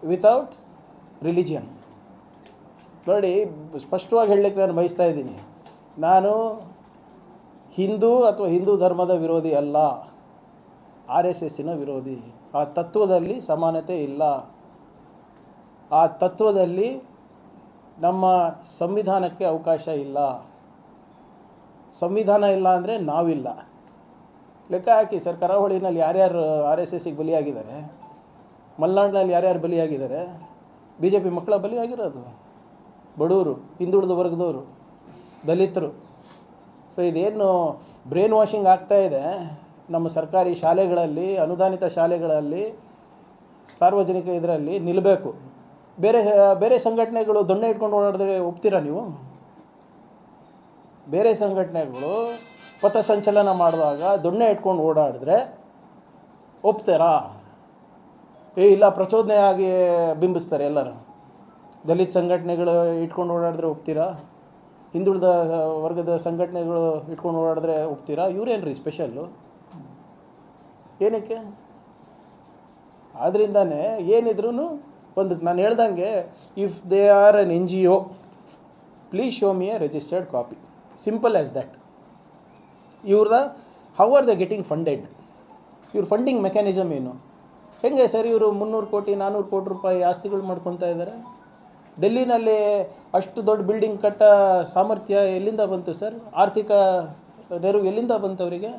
Without religion. ನೋಡಿ, ಸ್ಪಷ್ಟವಾಗಿ ಹೇಳಲಿಕ್ಕೆ ನಾನು ಬಯಸ್ತಾ ಇದ್ದೀನಿ, ನಾನು ಹಿಂದೂ ಅಥವಾ ಹಿಂದೂ ಧರ್ಮದ ವಿರೋಧಿ ಅಲ್ಲ, RSSನ ವಿರೋಧಿ. ಆ ತತ್ವದಲ್ಲಿ ಸಮಾನತೆ ಇಲ್ಲ. ಆ ತತ್ವದಲ್ಲಿ ನಮ್ಮ ಸಂವಿಧಾನಕ್ಕೆ ಅವಕಾಶ ಇಲ್ಲ. ಸಂವಿಧಾನ ಇಲ್ಲ ಅಂದರೆ ನಾವಿಲ್ಲ. ಲೆಕ್ಕ ಹಾಕಿ ಸರ್, ಕರಾವಳಿನಲ್ಲಿ ಯಾರ್ಯಾರು RSSಗೆ ಬಲಿಯಾಗಿದ್ದಾರೆ, ಮಲೆನಾಡಿನಲ್ಲಿ ಯಾರ್ಯಾರು ಬಲಿಯಾಗಿದ್ದಾರೆ, BJP ಮಕ್ಕಳ ಬಲಿಯಾಗಿರೋದು ಬಡವರು, ಹಿಂದುಳಿದ ವರ್ಗದವರು, ದಲಿತರು. ಸೊ ಇದೇನು ಬ್ರೈನ್ ವಾಷಿಂಗ್ ಆಗ್ತಾಯಿದೆ ನಮ್ಮ ಸರ್ಕಾರಿ ಶಾಲೆಗಳಲ್ಲಿ, ಅನುದಾನಿತ ಶಾಲೆಗಳಲ್ಲಿ, ಸಾರ್ವಜನಿಕ ಇದರಲ್ಲಿ ನಿಲ್ಲಬೇಕು. ಬೇರೆ ಸಂಘಟನೆಗಳು ದೊಣ್ಣೆ ಇಟ್ಕೊಂಡು ಓಡಾಡಿದ್ರೆ ಒಪ್ತೀರಾ ನೀವು? ಬೇರೆ ಸಂಘಟನೆಗಳು ಪಥಸಂಚಲನ ಮಾಡುವಾಗ ದೊಣ್ಣೆ ಇಟ್ಕೊಂಡು ಓಡಾಡಿದ್ರೆ ಒಪ್ತಾರಾ? ಇಲ್ಲ, ಪ್ರಚೋದನೆ ಆಗಿ ಬಿಂಬಿಸ್ತಾರೆ ಎಲ್ಲರೂ. ದಲಿತ ಸಂಘಟನೆಗಳು ಇಟ್ಕೊಂಡು ಓಡಾಡಿದ್ರೆ ಒಪ್ತೀರಾ? ಹಿಂದುಳಿದ ವರ್ಗದ ಸಂಘಟನೆಗಳು ಇಟ್ಕೊಂಡು ಓಡಾಡಿದ್ರೆ ಒಪ್ತೀರಾ? ಇವರೇನ್ರಿ ಸ್ಪೆಷಲ್ಲು? ಏನಕ್ಕೆ? ಆದ್ದರಿಂದನೇ ಏನಿದ್ರೂ ಒಂದು ನಾನು ಹೇಳ್ದಂಗೆ, if they are an NGO, please show me a registered copy. Simple as that. ಇವ್ರದ how are they getting funded? ಇವ್ರ ಫಂಡಿಂಗ್ ಮೆಕ್ಯಾನಿಸಮ್ ಏನು? ಹೆಂಗೆ ಸರ್ ಇವರು 300 ಕೋಟಿ 400 ಕೋಟಿ ರೂಪಾಯಿ ಆಸ್ತಿಗಳು ಮಾಡ್ಕೊತಾ ಇದ್ದಾರೆ? ಡೆಲ್ಲಿನಲ್ಲಿ ಅಷ್ಟು ದೊಡ್ಡ ಬಿಲ್ಡಿಂಗ್ ಕಟ್ಟ ಸಾಮರ್ಥ್ಯ ಎಲ್ಲಿಂದ ಬಂತು ಸರ್? ಆರ್ಥಿಕ ನೆರವು ಎಲ್ಲಿಂದ ಬಂತು ಅವರಿಗೆ?